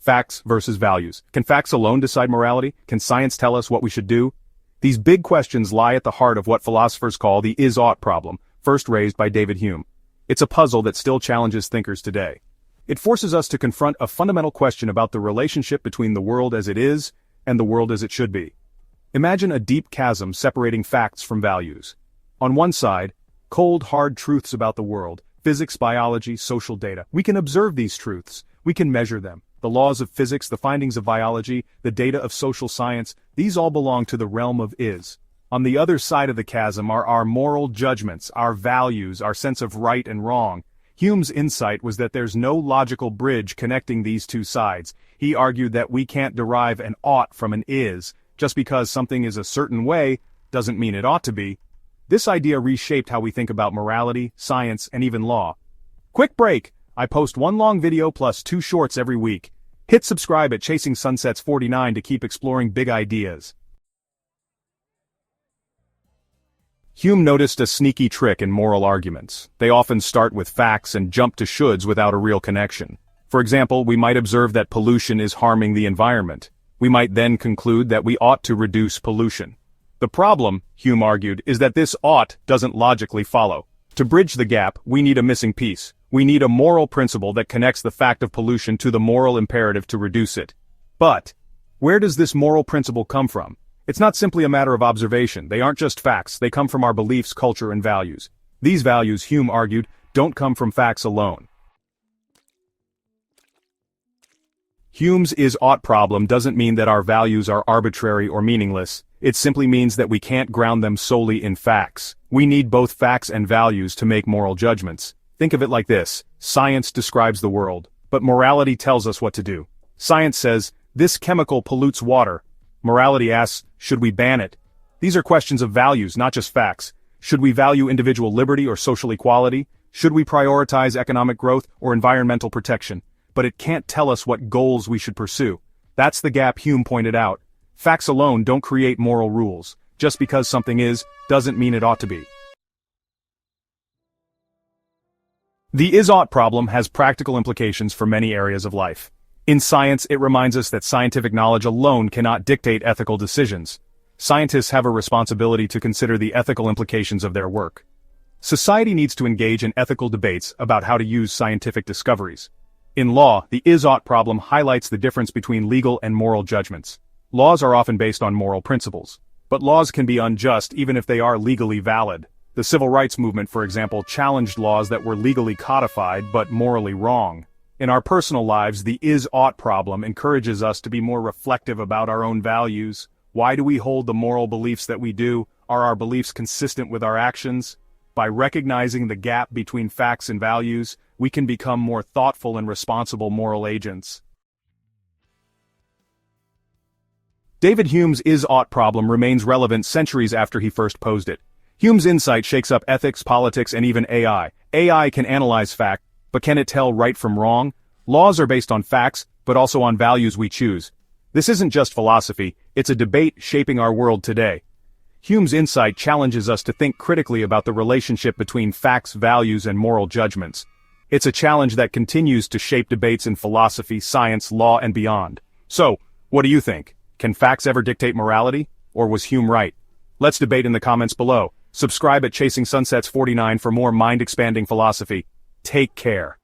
Facts versus values. Can facts alone decide morality? Can science tell us what we should do? These big questions lie at the heart of what philosophers call the is-ought problem, first raised by David Hume. It's a puzzle that still challenges thinkers today. It forces us to confront a fundamental question about the relationship between the world as it is and the world as it should be. Imagine a deep chasm separating facts from values. On one side, cold, hard truths about the world, physics, biology, social data. We can observe these truths. We can measure them. The laws of physics, the findings of biology, the data of social science, these all belong to the realm of is. On the other side of the chasm are our moral judgments, our values, our sense of right and wrong. Hume's insight was that there's no logical bridge connecting these two sides. He argued that we can't derive an ought from an is. Just because something is a certain way doesn't mean it ought to be. This idea reshaped how we think about morality, science, and even law. Quick break! I post one long video plus 2 shorts every week. Hit subscribe at Chasing Sunsets 49 to keep exploring big ideas. Hume noticed a sneaky trick in moral arguments. They often start with facts and jump to shoulds without a real connection. For example, we might observe that pollution is harming the environment. We might then conclude that we ought to reduce pollution. The problem, Hume argued, is that this ought doesn't logically follow. To bridge the gap, we need a missing piece. We need a moral principle that connects the fact of pollution to the moral imperative to reduce it. But, where does this moral principle come from? It's not simply a matter of observation. They aren't just facts, they come from our beliefs, culture, and values. These values, Hume argued, don't come from facts alone. Hume's is-ought problem doesn't mean that our values are arbitrary or meaningless. It simply means that we can't ground them solely in facts. We need both facts and values to make moral judgments. Think of it like this. Science describes the world, but morality tells us what to do. Science says, this chemical pollutes water. Morality asks, should we ban it? These are questions of values, not just facts. Should we value individual liberty or social equality? Should we prioritize economic growth or environmental protection? But it can't tell us what goals we should pursue. That's the gap Hume pointed out. Facts alone don't create moral rules. Just because something is, doesn't mean it ought to be. The is-ought problem has practical implications for many areas of life. In science, it reminds us that scientific knowledge alone cannot dictate ethical decisions. Scientists have a responsibility to consider the ethical implications of their work. Society needs to engage in ethical debates about how to use scientific discoveries. In law, the is-ought problem highlights the difference between legal and moral judgments. Laws are often based on moral principles. But laws can be unjust even if they are legally valid. The civil rights movement, for example, challenged laws that were legally codified but morally wrong. In our personal lives, the is-ought problem encourages us to be more reflective about our own values. Why do we hold the moral beliefs that we do? Are our beliefs consistent with our actions? By recognizing the gap between facts and values, we can become more thoughtful and responsible moral agents. David Hume's is-ought problem remains relevant centuries after he first posed it. Hume's insight shakes up ethics, politics, and even AI. AI can analyze fact, but can it tell right from wrong? Laws are based on facts, but also on values we choose. This isn't just philosophy, it's a debate shaping our world today. Hume's insight challenges us to think critically about the relationship between facts, values, and moral judgments. It's a challenge that continues to shape debates in philosophy, science, law, and beyond. So, what do you think? Can facts ever dictate morality? Or was Hume right? Let's debate in the comments below. Subscribe at Chasing Sunsets 49 for more mind-expanding philosophy. Take care.